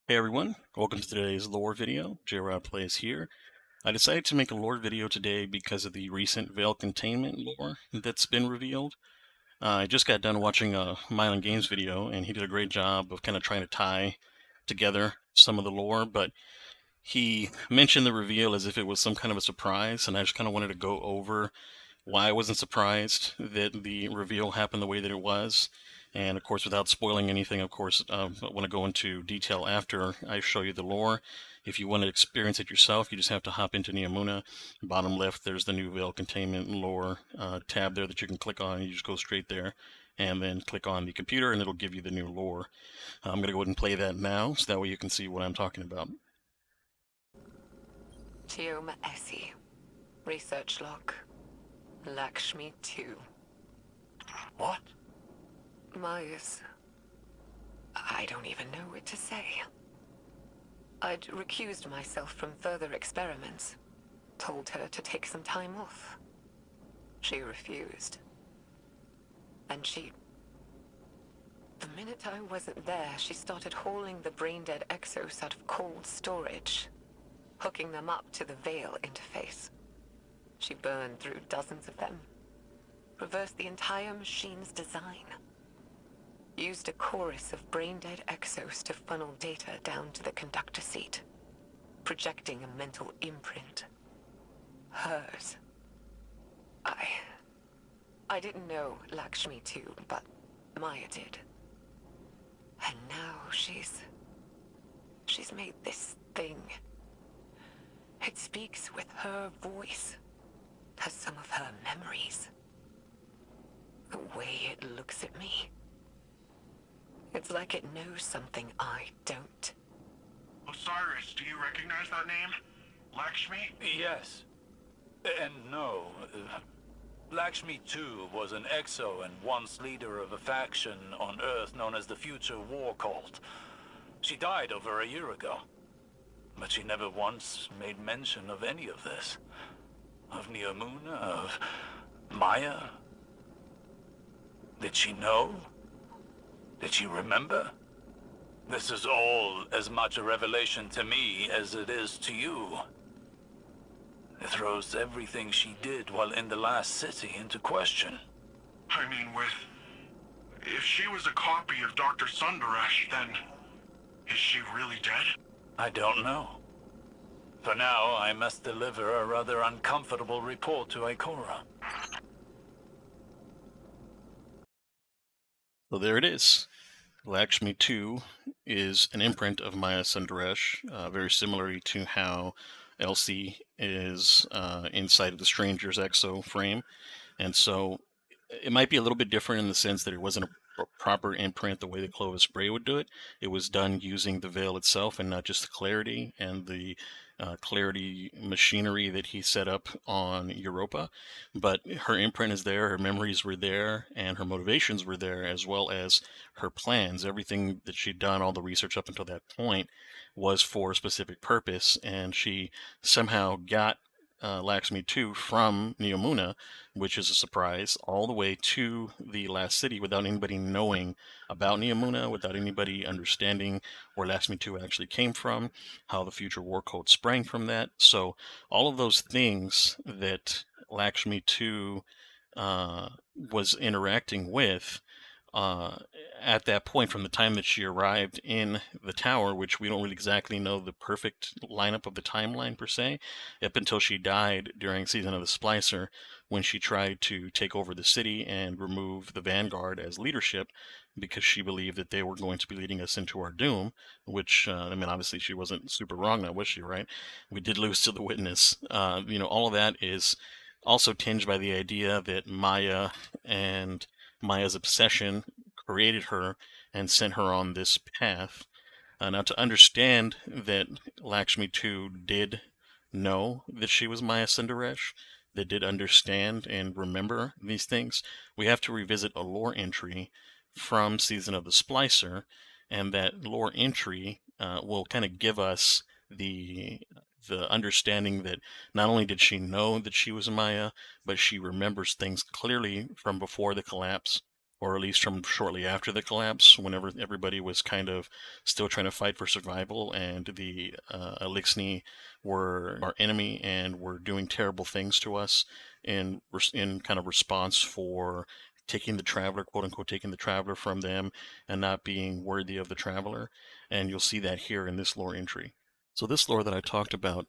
Hey everyone, welcome to today's lore video. J-Rod Plays here. I decided to make a lore video today because of the recent Veil Containment lore that's been revealed. I just got done watching a Myelin Games video, and he did a great job of kind of trying to tie together some of the lore, but he mentioned the reveal as if it was some kind of a surprise, and I just kind of wanted to go over why I wasn't surprised that the reveal happened the way that it was. And of course, without spoiling anything, of course, I want to go into detail after I show you the lore. If you want to experience it yourself, you just have to hop into Neomuna. Bottom left, there's the new Veil Containment lore tab there that you can click on. You just go straight there and then click on the computer and it'll give you the new lore. I'm going to go ahead and play that now so that way you can see what I'm talking about. Chioma Esi. Research log. Lakshmi 2. What? Maya's... I don't even know what to say. I'd recused myself from further experiments. Told her to take some time off. She refused. And the minute I wasn't there, she started hauling the brain-dead exos out of cold storage, hooking them up to the Veil interface. She burned through dozens of them, reversed the entire machine's design, used a chorus of brain-dead exos to funnel data down to the conductor seat, projecting a mental imprint. Hers. I didn't know Lakshmi 2, but Maya did. And now she's made this thing. It speaks with her voice. Has some of her memories. The way it looks at me. It's like it knows something I don't. Osiris, do you recognize that name? Lakshmi? Yes. And no. Lakshmi 2 was an exo and once leader of a faction on Earth known as the Future War Cult. She died over a year ago. But she never once made mention of any of this. Of Neomuna, of Maya. Did she know? Did she remember? This is all as much a revelation to me as it is to you. It throws everything she did while in the last city into question. I mean, if she was a copy of Dr. Sundaresh, then is she really dead? I don't know. For now, I must deliver a rather uncomfortable report to Ikora. So there it is. Lakshmi 2 is an imprint of Maya Sundaresh, very similarly to how Elsie is inside of the Stranger's exo frame. And so it might be a little bit different in the sense that it wasn't a proper imprint the way that Clovis Bray would do it. It was done using the veil itself and not just the clarity and the clarity machinery that he set up on Europa. But her imprint is there, her memories were there, and her motivations were there, as well as her plans. Everything that she'd done, all the research up until that point, was for a specific purpose, and she somehow got Lakshmi 2 from Neomuna, which is a surprise, all the way to the last city without anybody knowing about Neomuna, without anybody understanding where Lakshmi 2 actually came from, how the future war code sprang from that. So all of those things that Lakshmi 2 was interacting with at that point, from the time that she arrived in the tower, which we don't really exactly know the perfect lineup of the timeline per se, up until she died during Season of the Splicer, when she tried to take over the city and remove the Vanguard as leadership, because she believed that they were going to be leading us into our doom, which, I mean, obviously she wasn't super wrong now, was she, right? We did lose to the Witness. All of that is also tinged by the idea that Maya and Maya's obsession created her and sent her on this path. Now, to understand that Lakshmi 2 did know that she was Maya Sundaresh, that did understand and remember these things, we have to revisit a lore entry from Season of the Splicer, and that lore entry will kind of give us the understanding that not only did she know that she was Maya, but she remembers things clearly from before the collapse or at least from shortly after the collapse, whenever everybody was kind of still trying to fight for survival, and the Elixni were our enemy and were doing terrible things to us in kind of response for taking the Traveler, quote unquote, taking the Traveler from them and not being worthy of the Traveler. And you'll see that here in this lore entry. So this lore that I talked about,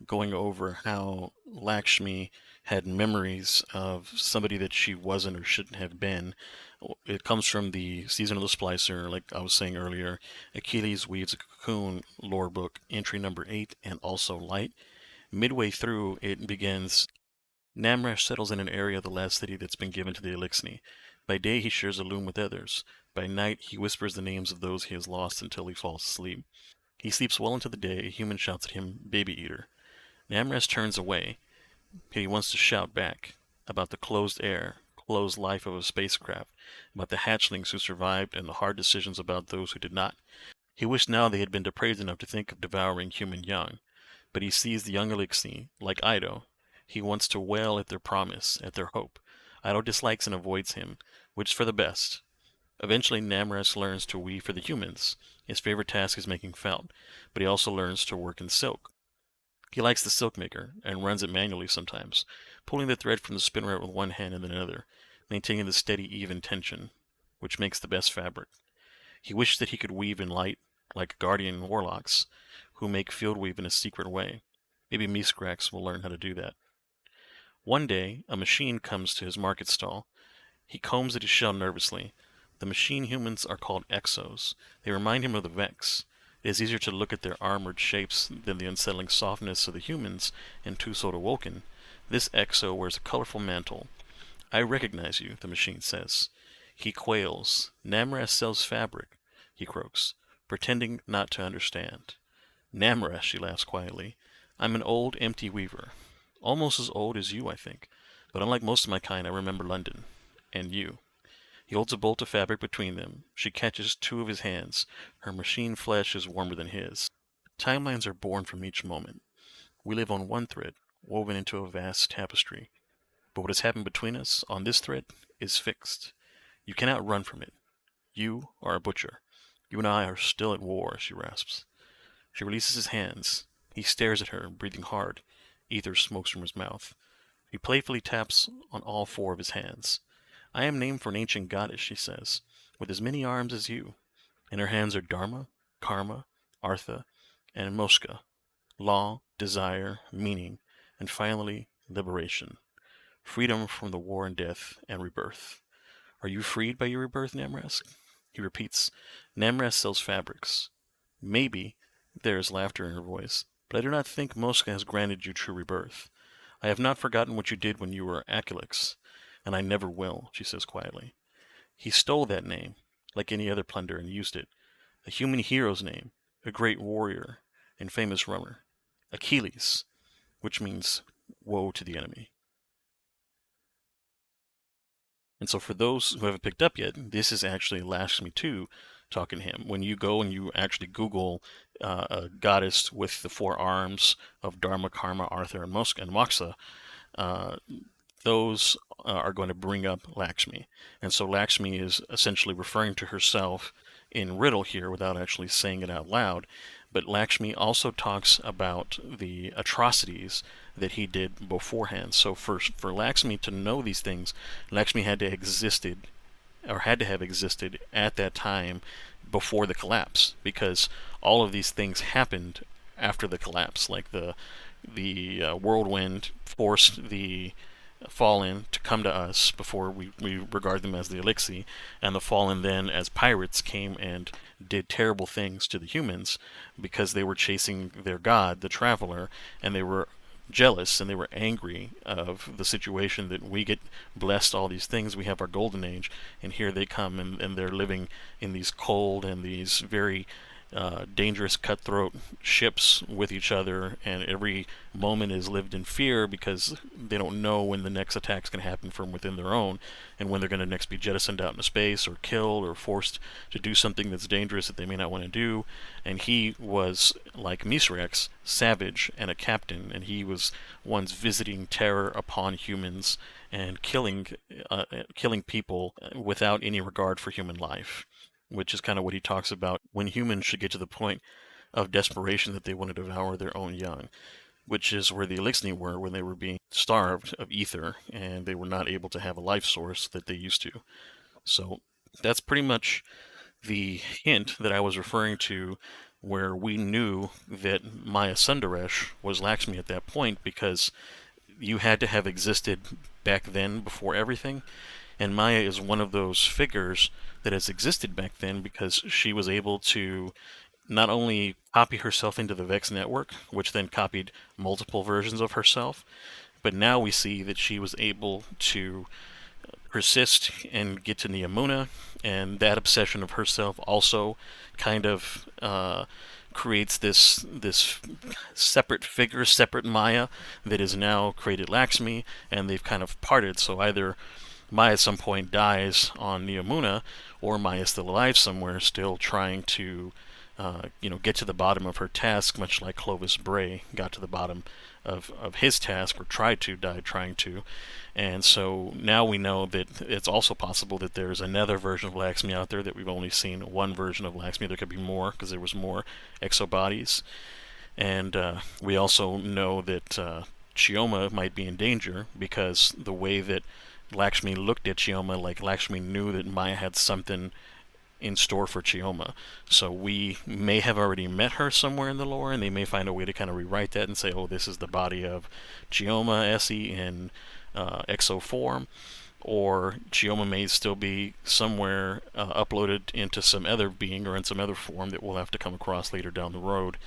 going over how Lakshmi had memories of somebody that she wasn't or shouldn't have been, it comes from the Season of the Splicer, like I was saying earlier, Achilles Weaves a Cocoon lore book, entry number 8, and also Light. Midway through, it begins, Namrash settles in an area of the last city that's been given to the Elixni. By day he shares a loom with others. By night he whispers the names of those he has lost until he falls asleep. He sleeps well into the day. A human shouts at him, Baby Eater. Namrash turns away. He wants to shout back about the closed air, closed life of a spacecraft, about the hatchlings who survived and the hard decisions about those who did not. He wished now they had been depraved enough to think of devouring human young. But he sees the young Elixni, like Ido. He wants to wail at their promise, at their hope. Ido dislikes and avoids him, which is for the best. Eventually, Namrash learns to weave for the humans. His favorite task is making felt, but he also learns to work in silk. He likes the silk maker, and runs it manually sometimes, pulling the thread from the spinner with one hand and then another, maintaining the steady, even tension, which makes the best fabric. He wishes that he could weave in light, like guardian warlocks, who make field weave in a secret way. Maybe Miskrax will learn how to do that. One day, a machine comes to his market stall. He combs at his shell nervously. The machine humans are called exos. They remind him of the Vex. It is easier to look at their armored shapes than the unsettling softness of the humans in Two Soul Awoken. This exo wears a colorful mantle. I recognize you, the machine says. He quails. Namrash sells fabric, he croaks, pretending not to understand. Namrash, she laughs quietly. I'm an old, empty weaver. Almost as old as you, I think. But unlike most of my kind, I remember London. And you. He holds a bolt of fabric between them. She catches two of his hands. Her machine flesh is warmer than his. Timelines are born from each moment. We live on one thread, woven into a vast tapestry. But what has happened between us, on this thread, is fixed. You cannot run from it. You are a butcher. You and I are still at war, she rasps. She releases his hands. He stares at her, breathing hard. Ether smokes from his mouth. He playfully taps on all four of his hands. I am named for an ancient goddess, she says, with as many arms as you. In her hands are Dharma, Karma, Artha, and Moska. Law, desire, meaning, and finally, liberation. Freedom from the war and death and rebirth. Are you freed by your rebirth, Namrask? He repeats, Namrask sells fabrics. Maybe, there is laughter in her voice, but I do not think Moska has granted you true rebirth. I have not forgotten what you did when you were Achilles, and I never will, she says quietly. He stole that name, like any other plunder, and used it. A human hero's name, a great warrior and famous runner. Achilles, which means woe to the enemy. And so for those who haven't picked up yet, this is actually Lakshmi 2 talking to him. When you go and you actually Google a goddess with the four arms of Dharma, Karma, Artha, and Moksha, those are going to bring up Lakshmi. And so Lakshmi is essentially referring to herself in riddle here without actually saying it out loud. But Lakshmi also talks about the atrocities that he did beforehand. So for Lakshmi to know these things, Lakshmi had to have existed at that time before the collapse, because all of these things happened after the collapse. Like the whirlwind forced the Fallen to come to us before we regard them as the Elixir, and the Fallen then as pirates came and did terrible things to the humans because they were chasing their god, the Traveler, and they were jealous and they were angry of the situation that we get blessed all these things. We have our golden age, and here they come and they're living in these cold and these very dangerous cutthroat ships with each other, and every moment is lived in fear because they don't know when the next attack's going to happen from within their own, and when they're going to next be jettisoned out into space or killed or forced to do something that's dangerous that they may not want to do. And he was, like Misrex, savage and a captain, and he was once visiting terror upon humans and killing people without any regard for human life, which is kind of what he talks about when humans should get to the point of desperation that they want to devour their own young, which is where the Elixni were when they were being starved of ether and they were not able to have a life source that they used to. So that's pretty much the hint that I was referring to, where we knew that Maya Sundaresh was Lakshmi at that point, because you had to have existed back then before everything. And Maya is one of those figures that has existed back then because she was able to not only copy herself into the Vex network, which then copied multiple versions of herself, but now we see that she was able to persist and get to Neomuna, and that obsession of herself also kind of creates this separate figure, separate Maya, that is now created Lakshmi, and they've kind of parted. So either Maya at some point dies on Neomuna, or Maya's still alive somewhere, still trying to get to the bottom of her task, much like Clovis Bray got to the bottom of his task, or tried to, died trying to. And so now we know that it's also possible that there's another version of Lakshmi out there, that we've only seen one version of Lakshmi. There could be more, because there was more exobodies. And we also know that Chioma might be in danger, because the way that Lakshmi looked at Chioma, like Lakshmi knew that Maya had something in store for Chioma. So we may have already met her somewhere in the lore, and they may find a way to kind of rewrite that and say, oh, this is the body of Chioma Esi in exo form, or Chioma may still be somewhere uploaded into some other being or in some other form that we'll have to come across later down the road.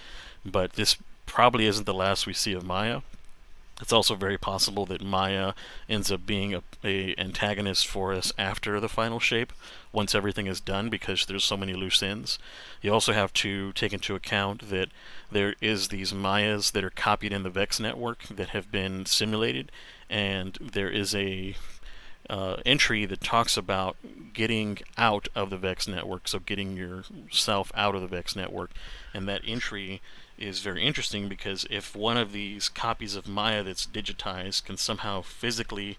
But this probably isn't the last we see of Maya. It's also very possible that Maya ends up being a antagonist for us after the final shape, once everything is done, because there's so many loose ends. You also have to take into account that there is these Mayas that are copied in the Vex network that have been simulated, and there is a entry that talks about getting out of the Vex network, so getting yourself out of the Vex network. And that entry is very interesting, because if one of these copies of Maya that's digitized can somehow physically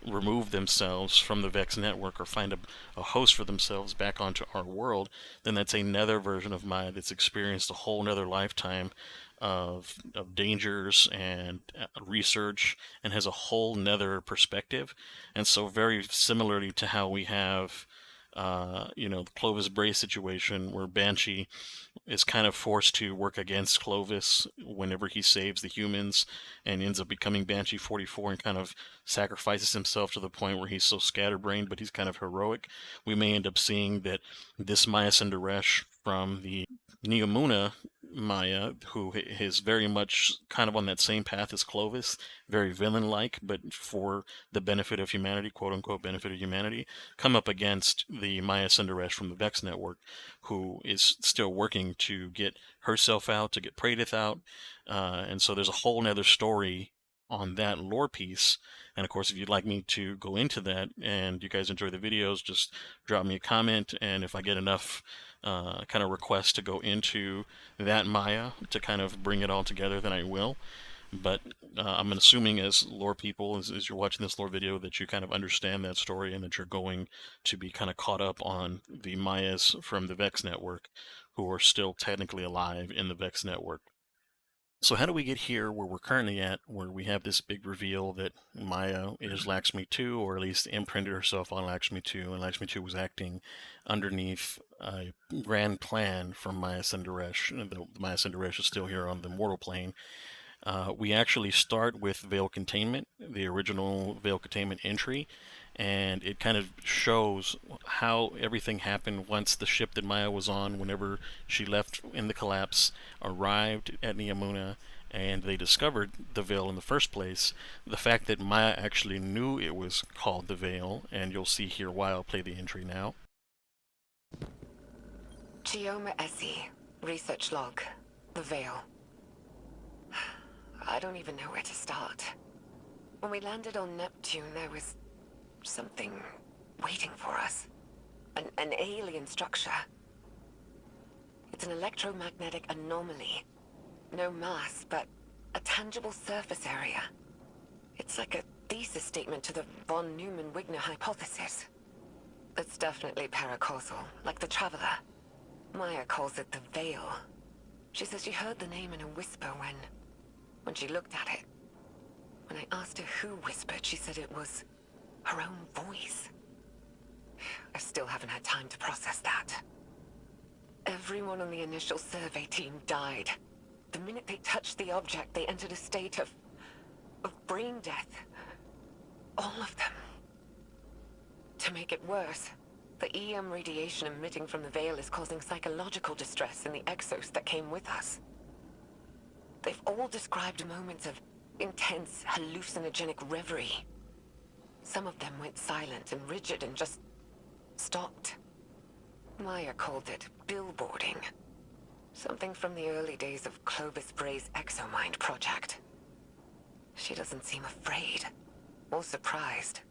remove themselves from the Vex network, or find a host for themselves back onto our world, then that's another version of Maya that's experienced a whole nother lifetime of dangers and research, and has a whole nother perspective. And so very similarly to how we have the Clovis Bray situation, where Banshee is kind of forced to work against Clovis whenever he saves the humans, and ends up becoming Banshee 44 and kind of sacrifices himself to the point where he's so scatterbrained, but he's kind of heroic. We may end up seeing that this Maya Sundaresh from the Neomuna Maya, who is very much kind of on that same path as Clovis, very villain-like, but for the benefit of humanity, quote-unquote benefit of humanity, come up against the Maya Sundaresh from the Vex network, who is still working to get herself out, to get Praedyth out, and so there's a whole nother story on that lore piece. And of course, if you'd like me to go into that, and you guys enjoy the videos, just drop me a comment, and if I get enough kind of requests to go into that Maya to kind of bring it all together, then I will. But I'm assuming, as lore people, as you're watching this lore video, that you kind of understand that story, and that you're going to be kind of caught up on the Mayas from the Vex network, who are still technically alive in the Vex network. So how do we get here where we're currently at, where we have this big reveal that Maya is Lakshmi 2, or at least imprinted herself on Lakshmi 2, and Lakshmi 2 was acting underneath a grand plan from Maya Sundaresh, and the Maya Sundaresh is still here on the mortal plane. We actually start with Veil Containment, the original Veil Containment entry, and it kind of shows how everything happened once the ship that Maya was on, whenever she left in the collapse, arrived at Neomuna, and they discovered the Veil in the first place. The fact that Maya actually knew it was called the Veil, and you'll see here why. I'll play the entry now. Chioma Esi, Research log. The Veil. I don't even know where to start. When we landed on Neptune, there was something waiting for us. An alien structure. It's an electromagnetic anomaly. No mass, but a tangible surface area. It's like a thesis statement to the von Neumann-Wigner hypothesis. It's definitely paracausal, like the Traveler. Maya calls it the Veil. She says she heard the name in a whisper when she looked at it. When I asked her who whispered, she said it was her own voice. I still haven't had time to process that. Everyone on the initial survey team died. The minute they touched the object, they entered a state of brain death. All of them. To make it worse, the EM radiation emitting from the Veil is causing psychological distress in the exos that came with us. They've all described moments of intense, hallucinogenic reverie. Some of them went silent and rigid and just stopped. Maya called it billboarding. Something from the early days of Clovis Bray's Exomind project. She doesn't seem afraid or surprised.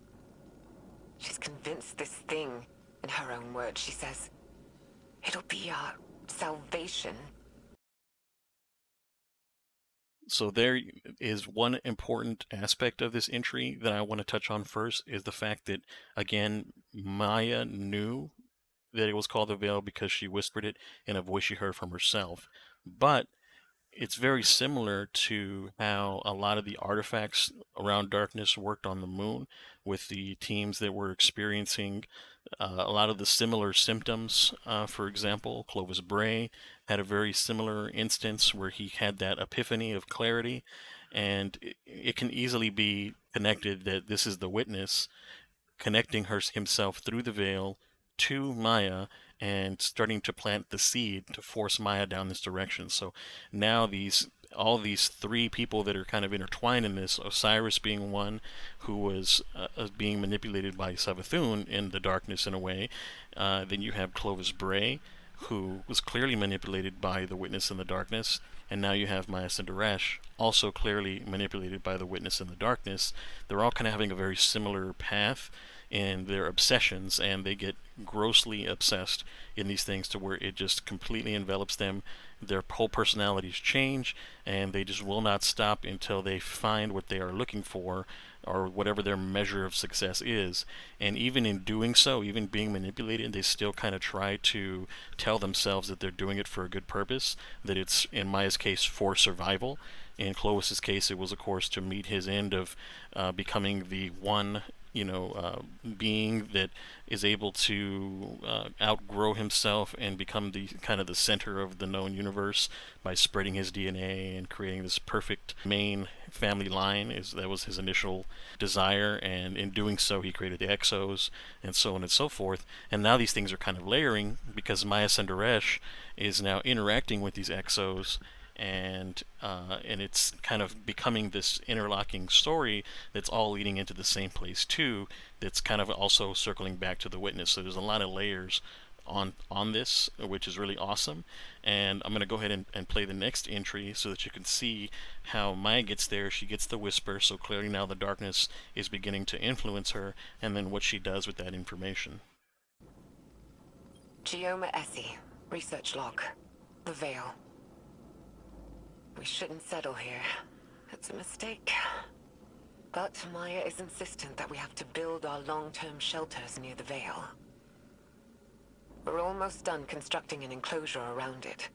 She's convinced this thing, in her own words, she says, it'll be our salvation. So there is one important aspect of this entry that I want to touch on first, is the fact that, again, Maya knew that it was called the Veil because she whispered it in a voice she heard from herself. But it's very similar to how a lot of the artifacts around darkness worked on the moon, with the teams that were experiencing a lot of the similar symptoms. For example, Clovis Bray had a very similar instance where he had that epiphany of clarity, and it can easily be connected that this is the witness connecting himself through the Veil to Maya and starting to plant the seed to force Maya down this direction. So now all these three people that are kind of intertwined in this, Osiris being one who was being manipulated by Savathun in the darkness in a way. Then you have Clovis Bray, who was clearly manipulated by the witness in the darkness. And now you have Maya Sundaresh, also clearly manipulated by the witness in the darkness. They're all kind of having a very similar path in their obsessions, and they get grossly obsessed in these things to where it just completely envelops them. Their whole personalities change, and they just will not stop until they find what they are looking for, or whatever their measure of success is. And even in doing so, even being manipulated, they still kind of try to tell themselves that they're doing it for a good purpose, that it's, in Maya's case, for survival. In Clovis's case, it was, of course, to meet his end of becoming the one being that is able to outgrow himself and become the kind of the center of the known universe by spreading his DNA and creating this perfect main family line. That was his initial desire, and in doing so he created the Exos and so on and so forth. And now these things are kind of layering because Maya Sundaresh is now interacting with these Exos, and it's kind of becoming this interlocking story that's all leading into the same place too, that's kind of also circling back to the witness. So there's a lot of layers on this, which is really awesome. And I'm going to go ahead and play the next entry so that you can see how Maya gets there. She gets the whisper, so clearly now the darkness is beginning to influence her, and then what she does with that information. Chioma Esi, research log. The Veil. We shouldn't settle here. It's a mistake. But Maya is insistent that we have to build our long-term shelters near the Veil. We're almost done constructing an enclosure around it.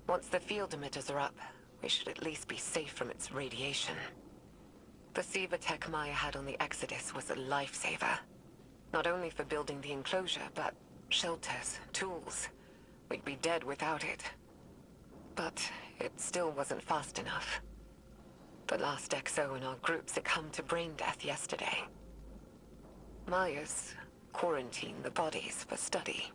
Once the field emitters are up, we should at least be safe from its radiation. The Siva tech Maya had on the Exodus was a lifesaver. Not only for building the enclosure, but shelters, tools. We'd be dead without it. But it still wasn't fast enough. The last XO in our group succumbed to brain death yesterday. Maya's quarantined the bodies for study.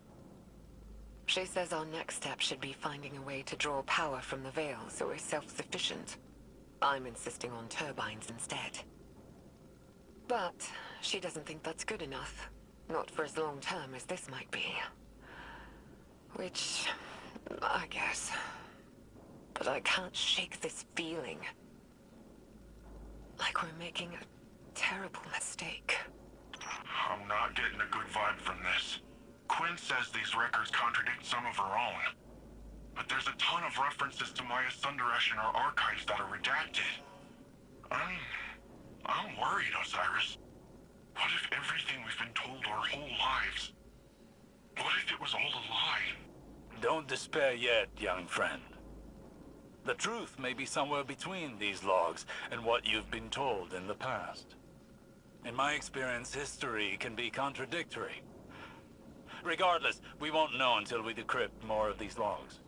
She says our next step should be finding a way to draw power from the Veil so we're self-sufficient. I'm insisting on turbines instead. But she doesn't think that's good enough. Not for as long term as this might be. Which I guess. But I can't shake this feeling. Like we're making a terrible mistake. I'm not getting a good vibe from this. Quinn says these records contradict some of her own. But there's a ton of references to Maya Sundaresh in our archives that are redacted. I'm worried, Osiris. What if everything we've been told our whole lives? What if it was all a lie? Don't despair yet, young friend. The truth may be somewhere between these logs and what you've been told in the past. In my experience, history can be contradictory. Regardless, we won't know until we decrypt more of these logs.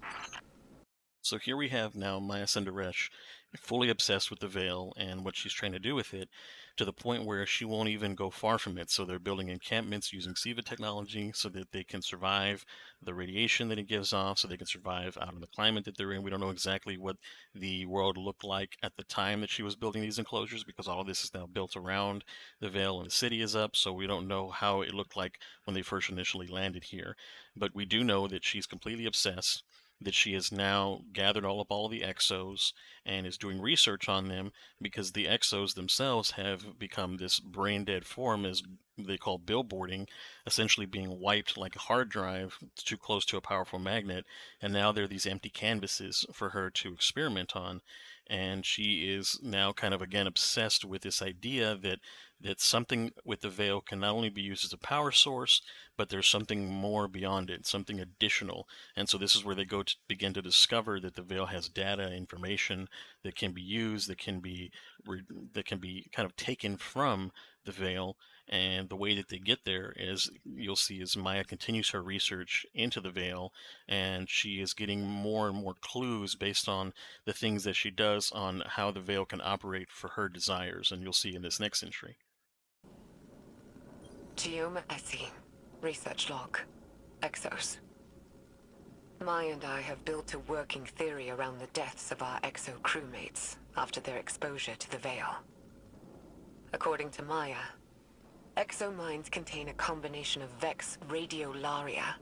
So here we have now Maya Sundaresh fully obsessed with the Veil and what she's trying to do with it, to the point where she won't even go far from it. So they're building encampments using SIVA technology so that they can survive the radiation that it gives off, so they can survive out in the climate that they're in. We don't know exactly what the world looked like at the time that she was building these enclosures, because all of this is now built around the Veil and the city is up, so we don't know how it looked like when they first initially landed here. But we do know that she's completely obsessed, that she has now gathered all the exos and is doing research on them, because the exos themselves have become this brain dead form, as they call billboarding, essentially being wiped like a hard drive too close to a powerful magnet, and now they're these empty canvases for her to experiment on. And she is now kind of again obsessed with this idea that something with the Veil can not only be used as a power source, but there's something more beyond it, something additional. And so this is where they go to begin to discover that the Veil has data, information that can be used, that can be kind of taken from the Veil. And the way that they get there is, you'll see, as Maya continues her research into the Veil, and she is getting more and more clues based on the things that she does on how the Veil can operate for her desires. And you'll see in this next entry. Chioma Esi, research log, Exos. Maya and I have built a working theory around the deaths of our Exo crewmates after their exposure to the Veil. According to Maya, Exo minds contain a combination of Vex radiolaria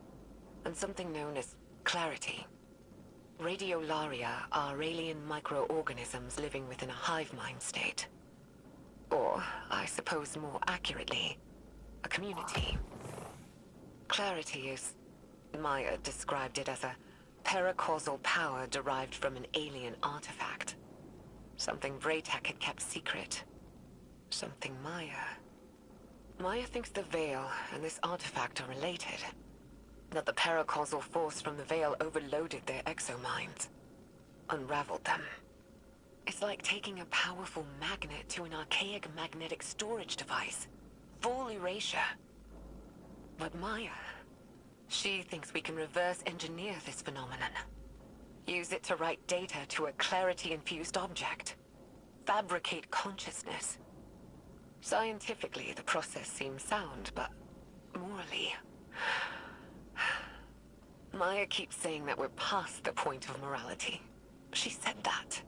and something known as clarity. Radiolaria are alien microorganisms living within a hive mind state. Or, I suppose more accurately, a community. Clarity is, Maya described it as a paracausal power derived from an alien artifact. Something Braytech had kept secret. Something Maya thinks the Veil and this artifact are related. That the paracausal force from the Veil overloaded their exominds. Unraveled them. It's like taking a powerful magnet to an archaic magnetic storage device. Full erasure. But Maya, she thinks we can reverse engineer this phenomenon. Use it to write data to a clarity-infused object. Fabricate consciousness. Scientifically, the process seems sound, but morally... Maya keeps saying that we're past the point of morality. She said that.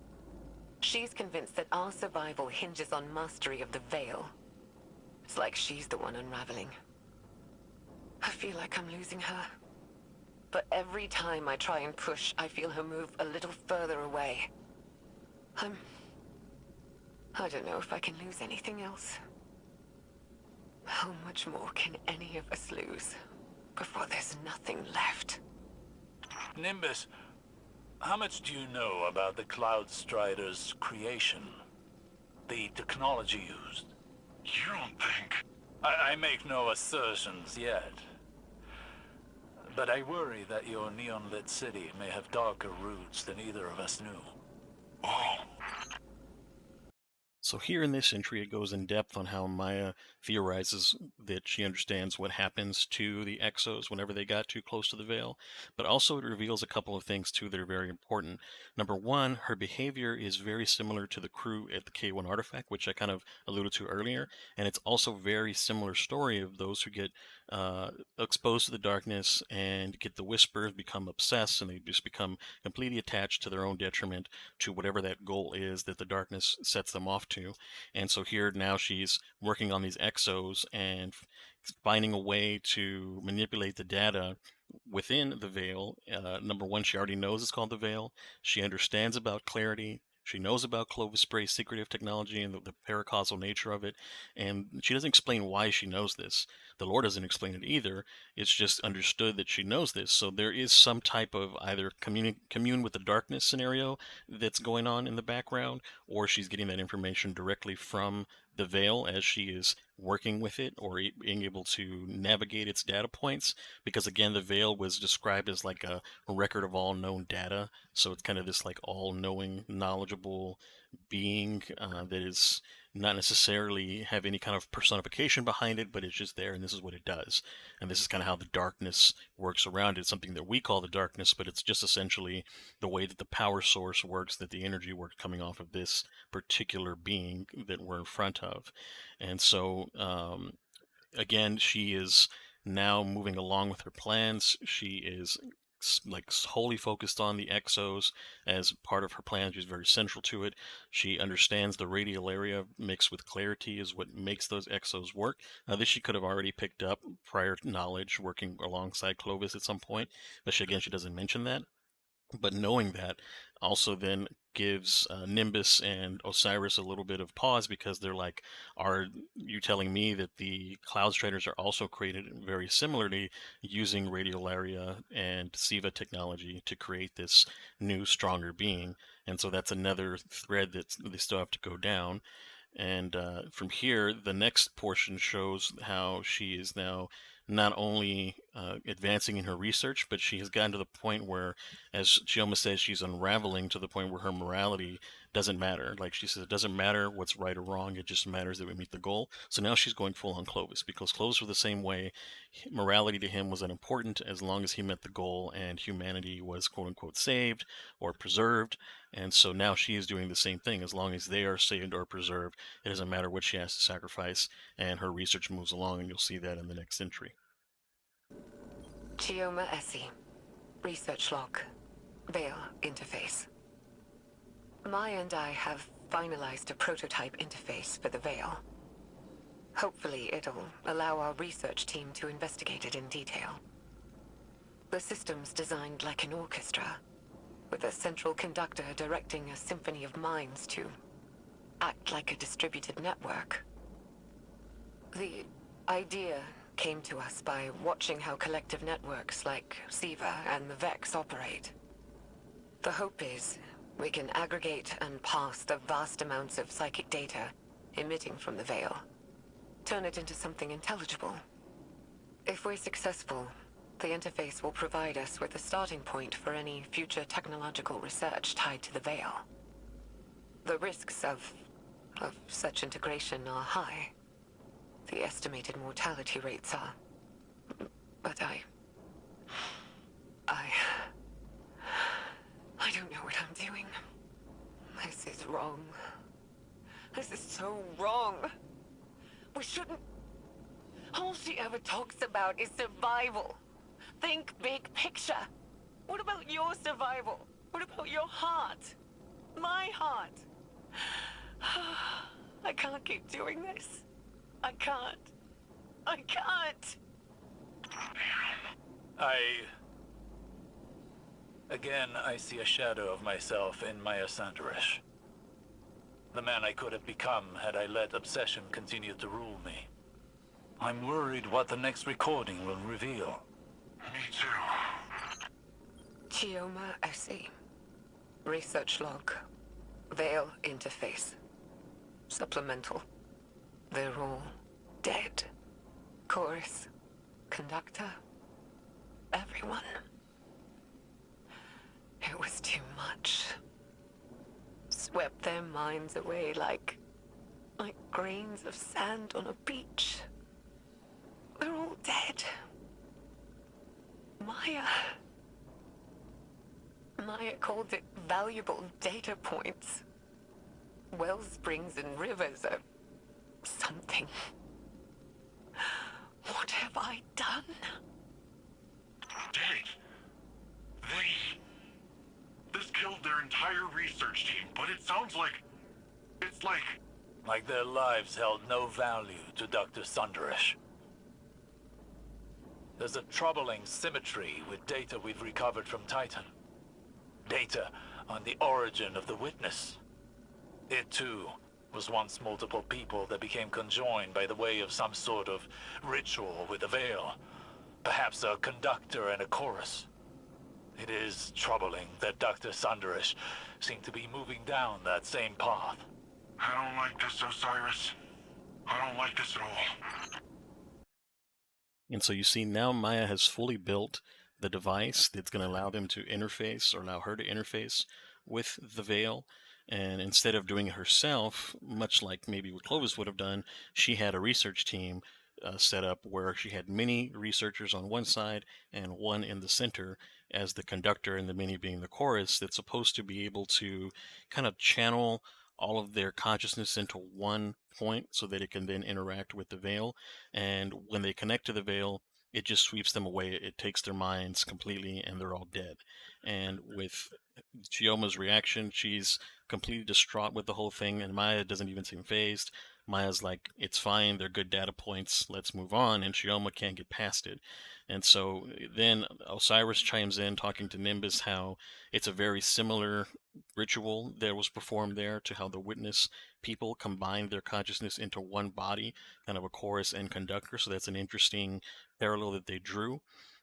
She's convinced that our survival hinges on mastery of the Veil. It's like she's the one unraveling. I feel like I'm losing her. But every time I try and push, I feel her move a little further away. I don't know if I can lose anything else. How much more can any of us lose before there's nothing left? Nimbus, how much do you know about the Cloud Strider's creation? The technology used? You don't think... I make no assertions yet. But I worry that your neon-lit city may have darker roots than either of us knew. Oh. So here in this entry, it goes in depth on how Maya theorizes that she understands what happens to the Exos whenever they got too close to the Veil, but also it reveals a couple of things too that are very important. Number one, her behavior is very similar to the crew at the K1 artifact, which I kind of alluded to earlier, and it's also very similar story of those who get exposed to the darkness and get the whispers, become obsessed, and they just become completely attached to their own detriment to whatever that goal is that the darkness sets them off to. And so here now she's working on these exos and finding a way to manipulate the data within the Veil. Number one, she already knows it's called the Veil. She understands about clarity. She knows about Clovis Bray's secretive technology and the paracausal nature of it, and she doesn't explain why she knows this. The Lord doesn't explain it either. It's just understood that she knows this. So there is some type of either commune with the darkness scenario that's going on in the background, or she's getting that information directly from the Veil as she is working with it or being able to navigate its data points. Because again, the Veil was described as like a record of all known data. So it's kind of this like all-knowing, knowledgeable being that is not necessarily have any kind of personification behind it, but it's just there and this is what it does. And this is kind of how the darkness works around it. It's something that we call the darkness, but it's just essentially the way that the power source works, that the energy works coming off of this particular being that we're in front of. And so again, she is now moving along with her plans. She is like wholly focused on the exos as part of her plan. She's very central to it. She understands the radial area mixed with clarity is what makes those exos work. Now, this she could have already picked up prior knowledge working alongside Clovis at some point, but she doesn't mention that. But knowing that also then gives Nimbus and Osiris a little bit of pause because they're like, are you telling me that the Cloud Striders are also created very similarly using Radiolaria and Siva technology to create this new, stronger being? And so that's another thread that they still have to go down. And from here, the next portion shows how she is now not only advancing in her research, but she has gotten to the point where, as Chioma says, she's unraveling to the point where her morality doesn't matter. Like she says, it doesn't matter what's right or wrong. It just matters that we meet the goal. So now she's going full on Clovis because Clovis was the same way. Morality to him was unimportant as long as he met the goal and humanity was quote unquote saved or preserved. And so now she is doing the same thing. As long as they are saved or preserved, it doesn't matter what she has to sacrifice. And her research moves along, and you'll see that in the next entry. Chioma Esi. Research log. Veil interface. Maya and I have finalized a prototype interface for the Veil. Hopefully it'll allow our research team to investigate it in detail. The system's designed like an orchestra, with a central conductor directing a symphony of minds to act like a distributed network. The idea came to us by watching how collective networks like Siva and the Vex operate. The hope is we can aggregate and parse the vast amounts of psychic data emitting from the Veil, turn it into something intelligible. If we're successful, the interface will provide us with a starting point for any future technological research tied to the Veil. The risks of such integration are high. The estimated mortality rates are... But I don't know what I'm doing. This is wrong. This is so wrong. We shouldn't... All she ever talks about is survival. Think big picture. What about your survival? What about your heart? My heart? I can't keep doing this. I can't. Again, I see a shadow of myself in Maya Sundaresh. The man I could have become had I let obsession continue to rule me. I'm worried what the next recording will reveal. Me too. Chioma Esi. Research log. Veil interface. Supplemental. They're all dead. Chorus. Conductor. Everyone. It was too much. Swept their minds away like grains of sand on a beach. They're all dead. Maya called it valuable data points. Wellsprings and rivers are something. What have I done? Dead. This killed their entire research team, but it sounds like... It's like... Like their lives held no value to Dr. Sundaresh. There's a troubling symmetry with data we've recovered from Titan. Data on the origin of the witness. It too was once multiple people that became conjoined by the way of some sort of ritual with the Veil. Perhaps a conductor and a chorus. It is troubling that Dr. Sundaresh seemed to be moving down that same path. I don't like this, Osiris. I don't like this at all. And so you see now Maya has fully built the device that's going to allow them to interface, or allow her to interface with the Veil. And instead of doing it herself, much like maybe what Clovis would have done, she had a research team set up where she had many researchers on one side and one in the center as the conductor, and the many being the chorus, that's supposed to be able to kind of channel all of their consciousness into one point so that it can then interact with the Veil. And when they connect to the Veil, it just sweeps them away. It takes their minds completely, and they're all dead. And with Chioma's reaction, she's completely distraught with the whole thing, and Maya doesn't even seem phased. Maya's like, it's fine, they're good data points, let's move on, and Chioma can't get past it. And so then Osiris chimes in, talking to Nimbus, how it's a very similar ritual that was performed there to how the witness people combined their consciousness into one body, kind of a chorus and conductor. So that's an interesting parallel that they drew.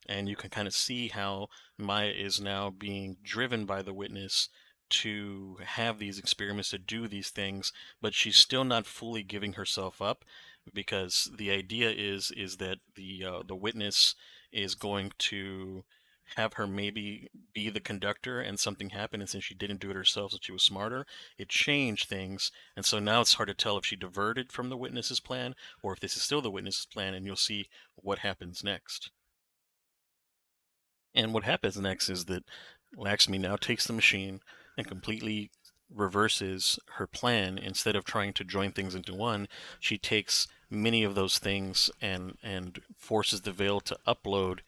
And you can kind of see how Maya is now being driven by the witness to have these experiments, to do these things, but she's still not fully giving herself up, because the idea is that the witness is going to have her maybe be the conductor, and something happened, and since she didn't do it herself, since she was smarter, it changed things. And so now it's hard to tell if she diverted from the witness's plan or if this is still the witness's plan, and you'll see what happens next. And what happens next is that Laxmi now takes the machine and completely reverses her plan. Instead of trying to join things into one, she takes many of those things and forces the Veil to upload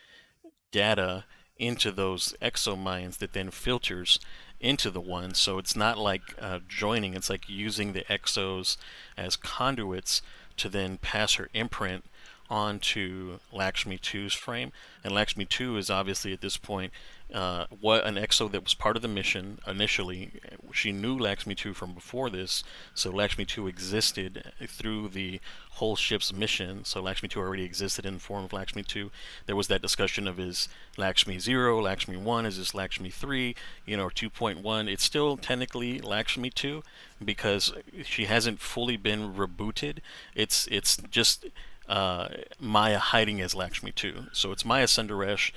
data into those exominds that then filters into the one. So it's not like joining, it's like using the exos as conduits to then pass her imprint onto Lakshmi 2's frame. And Lakshmi 2 is obviously at this point what an exo that was part of the mission initially. She knew Lakshmi 2 from before this, so Lakshmi 2 existed through the whole ship's mission. So Lakshmi 2 already existed in the form of Lakshmi 2. There was that discussion of, is Lakshmi 0, Lakshmi 1, is this Lakshmi 3, 2.1. It's still technically Lakshmi 2 because she hasn't fully been rebooted. It's just Maya hiding as Lakshmi 2. So it's Maya Sundaresh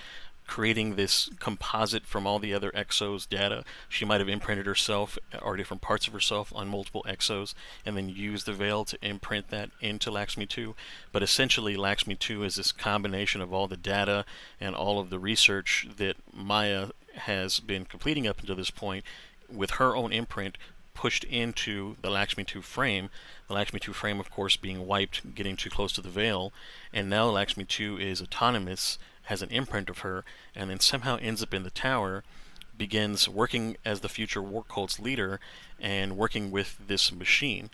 creating this composite from all the other exos data. She might have imprinted herself or different parts of herself on multiple exos and then used the Veil to imprint that into Lakshmi 2. But essentially Lakshmi 2 is this combination of all the data and all of the research that Maya has been completing up until this point, with her own imprint pushed into the Lakshmi 2 frame. The Lakshmi 2 frame, of course, being wiped, getting too close to the Veil, and now Lakshmi 2 is autonomous, has an imprint of her, and then somehow ends up in the tower, begins working as the future war cult's leader, and working with this machine.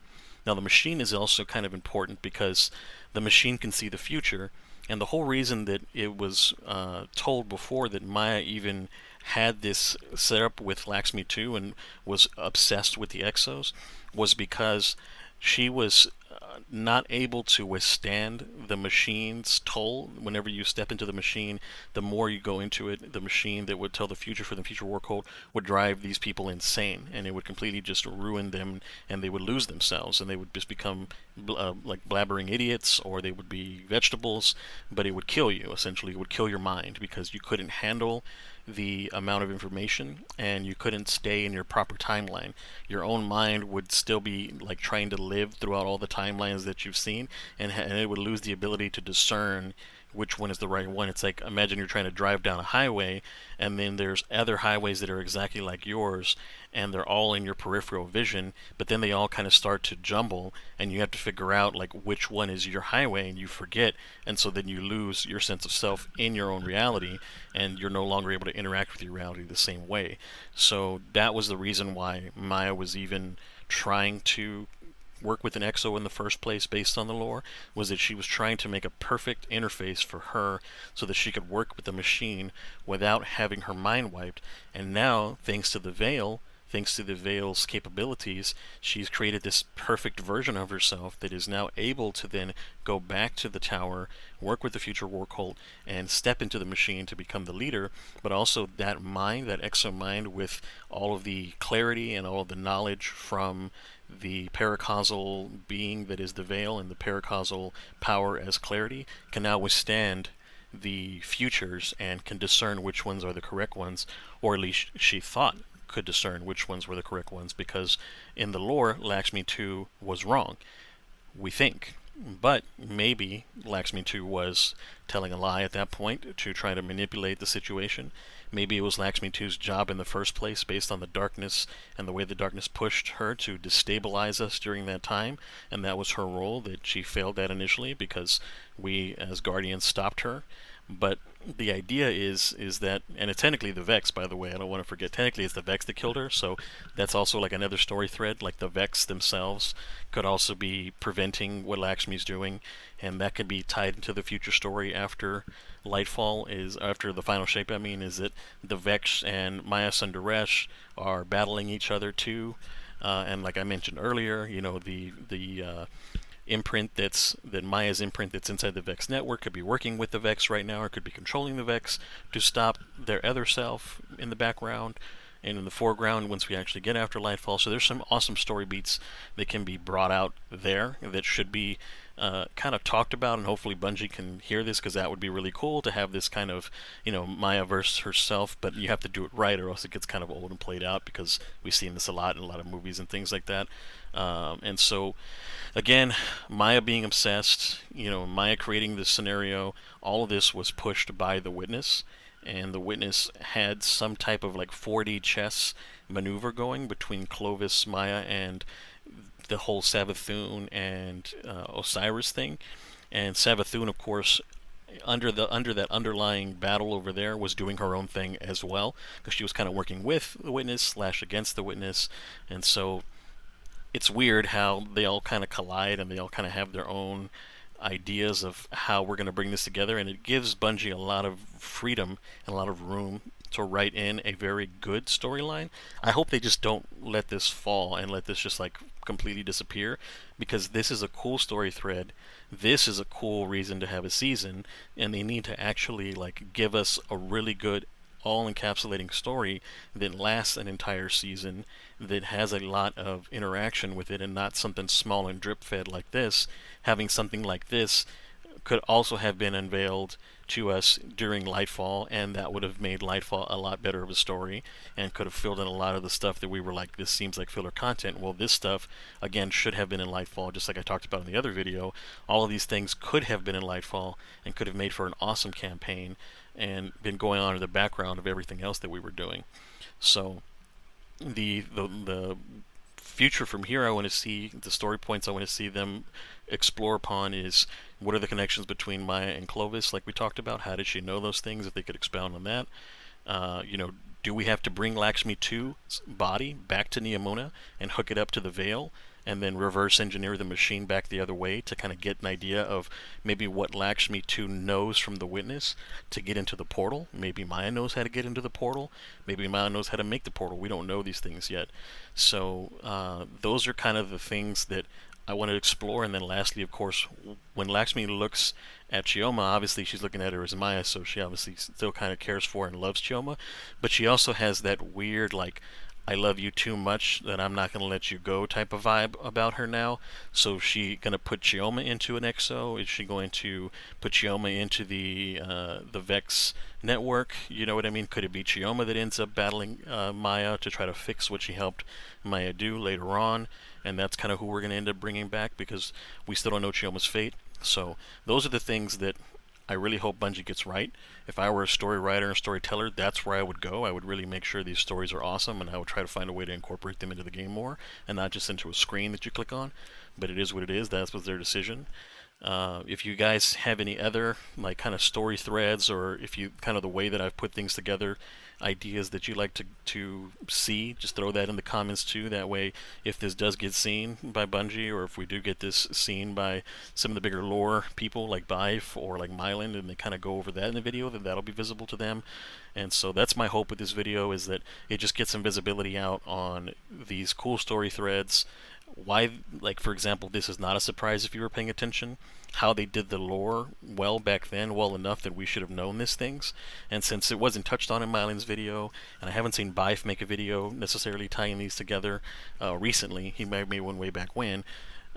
Now the machine is also kind of important because the machine can see the future, and the whole reason that it was told before that Maya even had this set up with Lakshmi 2 and was obsessed with the exos was because she was not able to withstand the machine's toll. Whenever you step into the machine, the more you go into it, the machine that would tell the future for the future war cult would drive these people insane, and it would completely just ruin them, and they would lose themselves, and they would just become like blabbering idiots, or they would be vegetables. But it would kill you, essentially. It would kill your mind because you couldn't handle the amount of information, and you couldn't stay in your proper timeline. Your own mind would still be like trying to live throughout all the timelines that you've seen, and it would lose the ability to discern which one is the right one. It's like, imagine you're trying to drive down a highway, and then there's other highways that are exactly like yours, and they're all in your peripheral vision, but then they all kind of start to jumble, and you have to figure out like which one is your highway, and you forget, and so then you lose your sense of self in your own reality, and you're no longer able to interact with your reality the same way. So that was the reason why Maya was even trying to work with an exo in the first place based on the lore was that she was trying to make a perfect interface for her so that she could work with the machine without having her mind wiped. And now, thanks to the Veil, thanks to the Veil's capabilities, she's created this perfect version of herself that is now able to then go back to the tower, work with the future war cult, and step into the machine to become the leader. But also that mind, that exo mind, with all of the clarity and all of the knowledge from the paracausal being that is the Veil and the paracausal power as clarity, can now withstand the futures and can discern which ones are the correct ones, or at least she thought could discern which ones were the correct ones, because in the lore, Lakshmi 2 was wrong, we think. But maybe Lakshmi 2 was telling a lie at that point to try to manipulate the situation. Maybe it was Lakshmi 2's job in the first place, based on the darkness and the way the darkness pushed her to destabilize us during that time, and that was her role, that she failed at initially because we as Guardians stopped her. But the idea is that, and it's technically the Vex, by the way, I don't want to forget, technically it's the Vex that killed her, so that's also like another story thread, like the Vex themselves could also be preventing what Lakshmi's doing, and that could be tied into the future story after Lightfall, after the final shape, is that the Vex and Maya Sundaresh are battling each other too, and like I mentioned earlier, the imprint that Maya's imprint that's inside the Vex network could be working with the Vex right now, or could be controlling the Vex to stop their other self in the background and in the foreground once we actually get after Lightfall. So there's some awesome story beats that can be brought out there that should be kind of talked about, and hopefully Bungie can hear this, because that would be really cool to have this kind of, Maya versus herself, but you have to do it right or else it gets kind of old and played out, because we've seen this a lot in a lot of movies and things like that. And so, again, Maya being obsessed, Maya creating this scenario, all of this was pushed by the Witness, and the Witness had some type of like 4D chess maneuver going between Clovis, Maya, and the whole Savathun and Osiris thing. And Savathun, of course, under that underlying battle over there, was doing her own thing as well, because she was kind of working with the Witness / against the Witness. And so it's weird how they all kind of collide and they all kind of have their own ideas of how we're going to bring this together, and it gives Bungie a lot of freedom and a lot of room to write in a very good storyline. I hope they just don't let this fall and let this just like completely disappear, because this is a cool story thread. This is a cool reason to have a season, and they need to actually like give us a really good all-encapsulating story that lasts an entire season, that has a lot of interaction with it, and not something small and drip-fed like this. Having something like this could also have been unveiled to us during Lightfall, and that would have made Lightfall a lot better of a story, and could have filled in a lot of the stuff that we were like, this seems like filler content. Well, this stuff, again, should have been in Lightfall, just like I talked about in the other video. All of these things could have been in Lightfall, and could have made for an awesome campaign, and been going on in the background of everything else that we were doing. So, the future from here, I want to see, the story points I want to see them explore upon is, what are the connections between Maya and Clovis, like we talked about? How did she know those things, if they could expound on that? Do we have to bring Lakshmi 2's body back to Neomuna and hook it up to the Veil, and then reverse engineer the machine back the other way to kind of get an idea of maybe what Lakshmi 2 knows from the Witness to get into the portal? Maybe Maya knows how to get into the portal. Maybe Maya knows how to make the portal. We don't know these things yet. So those are kind of the things that I want to explore. And then lastly, of course, when Lakshmi looks at Chioma, obviously she's looking at her as Maya, so she obviously still kind of cares for and loves Chioma. But she also has that weird, like, I love you too much that I'm not going to let you go type of vibe about her now. So is she going to put Chioma into an EXO? Is she going to put Chioma into the Vex network? You know what I mean? Could it be Chioma that ends up battling Maya to try to fix what she helped Maya do later on? And that's kind of who we're going to end up bringing back, because we still don't know Chioma's fate. So those are the things that I really hope Bungie gets right. If I were a story writer and storyteller, that's where I would go. I would really make sure these stories are awesome, and I would try to find a way to incorporate them into the game more, and not just into a screen that you click on. But it is what it is. That was their decision. If you guys have any other like kind of story threads, or if you kind of the way that I've put things together, ideas that you'd like to see, just throw that in the comments too. That way, if this does get seen by Bungie, or if we do get this seen by some of the bigger lore people like Bife or like Myelin, and they kind of go over that in the video, then that'll be visible to them. And so that's my hope with this video, is that it just gets some visibility out on these cool story threads. Why, like for example, this is not a surprise if you were paying attention. How they did the lore well back then, well enough that we should have known these things. And since it wasn't touched on in Mylin's video, and I haven't seen Bife make a video necessarily tying these together recently, he may have made one way back when.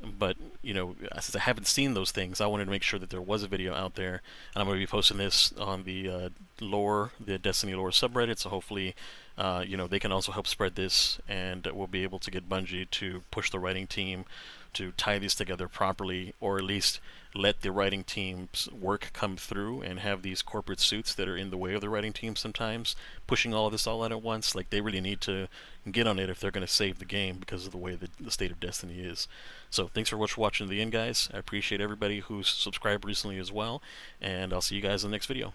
But, you know, since I haven't seen those things, I wanted to make sure that there was a video out there. And I'm going to be posting this on the lore, the Destiny lore subreddit, so hopefully, you know, they can also help spread this, and we'll be able to get Bungie to push the writing team to tie these together properly, or at least let the writing team's work come through and have these corporate suits that are in the way of the writing team sometimes pushing all of this all out at once. Like, they really need to get on it if they're going to save the game, because of the way that the state of Destiny is. So thanks for watching to the end, guys. I appreciate everybody who's subscribed recently as well, and I'll see you guys in the next video.